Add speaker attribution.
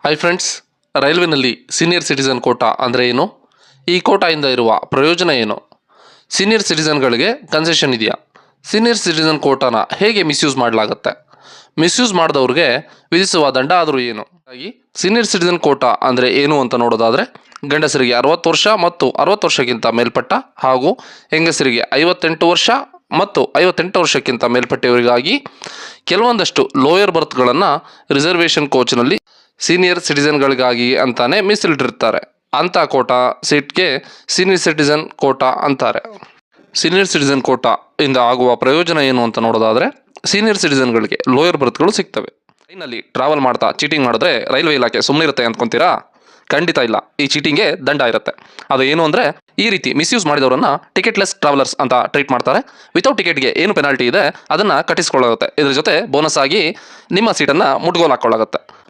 Speaker 1: Hi friends, ರೈಲ್ವೆನಲ್ಲಿ senior citizen quota ಅಂದರೆ ಏನು? ಈ ಕೋಟಾಯಿಂದ ಇರುವ ಪ್ರಯೋಜನ ಏನು? ಸೀನಿಯರ್ ಸಿಟಿಸನ್ಗಳಿಗೆ ಕನ್ಸೆಷನ್ ಇದೆಯಾ? ಸೀನಿಯರ್ ಸಿಟಿಸನ್ ಕೋಟಾನ ಹೇಗೆ ಮಿಸ್ಯೂಸ್ ಮಾಡಲಾಗುತ್ತೆ? ಮಿಸ್ಯೂಸ್ ಮಾಡಿದವ್ರಿಗೆ ವಿಧಿಸುವ ದಂಡ ಆದರೂ ಏನು? ಹಾಗಾಗಿ ಸೀನಿಯರ್ ಸಿಟಿಸನ್ ಕೋಟಾ ಅಂದರೆ ಏನು ಅಂತ ನೋಡೋದಾದರೆ, ಗಂಡಸರಿಗೆ 60 ವರ್ಷ ಮತ್ತು 60 ವರ್ಷಕ್ಕಿಂತ ಮೇಲ್ಪಟ್ಟ ಹಾಗೂ ಹೆಂಗಸರಿಗೆ 58 ವರ್ಷ ಮತ್ತು 58 ವರ್ಷಕ್ಕಿಂತ ಮೇಲ್ಪಟ್ಟವರಿಗಾಗಿ ಕೆಲವೊಂದಷ್ಟು ಲೋಯರ್ ಬರ್ತ್ಗಳನ್ನು ರಿಸರ್ವೇಷನ್ ಕೋಚ್ನಲ್ಲಿ ಸೀನಿಯರ್ ಸಿಟಿಸನ್ಗಳಿಗಾಗಿ ಅಂತಾನೆ ಮೀಸಲಿಟ್ಟಿರ್ತಾರೆ. ಅಂಥ ಕೋಟಾ ಸೀಟ್ಗೆ ಸೀನಿಯರ್ ಸಿಟಿಸನ್ ಕೋಟಾ ಅಂತಾರೆ. ಸೀನಿಯರ್ ಸಿಟಿಸನ್ ಕೋಟಾ ಇಂದ ಆಗುವ ಪ್ರಯೋಜನ ಏನು ಅಂತ ನೋಡೋದಾದರೆ, ಸೀನಿಯರ್ ಸಿಟಿಸನ್ಗಳಿಗೆ ಲೋಯರ್ ಬರ್ತ್ಗಳು ಸಿಗ್ತವೆ. ಟ್ರೈನಲ್ಲಿ ಟ್ರಾವೆಲ್ ಮಾಡ್ತಾ ಚೀಟಿಂಗ್ ಮಾಡಿದ್ರೆ ರೈಲ್ವೆ ಇಲಾಖೆ ಸುಮ್ಮನೆ ಇರುತ್ತೆ ಅಂದ್ಕೊತೀರಾ? ಖಂಡಿತ ಇಲ್ಲ. ಈ ಚೀಟಿಂಗ್ಗೆ ದಂಡ ಇರುತ್ತೆ. ಅದು ಏನು ಅಂದರೆ, ಈ ರೀತಿ ಮಿಸ್ಯೂಸ್ ಮಾಡಿದವರನ್ನ ಟಿಕೆಟ್ಲೆಸ್ ಟ್ರಾವೆಲರ್ಸ್ ಅಂತ ಟ್ರೀಟ್ ಮಾಡ್ತಾರೆ. ವಿತೌಟ್ ಟಿಕೆಟ್ಗೆ ಏನು ಪೆನಾಲ್ಟಿ ಇದೆ ಅದನ್ನು ಕಟ್ಟಿಸ್ಕೊಳ್ಳಾಗುತ್ತೆ. ಇದ್ರ ಜೊತೆ ಬೋನಸ್ ಆಗಿ ನಿಮ್ಮ ಸೀಟನ್ನು ಮುಟ್ಗೋಲು ಹಾಕ್ಕೊಳ್ಳಾಗುತ್ತೆ.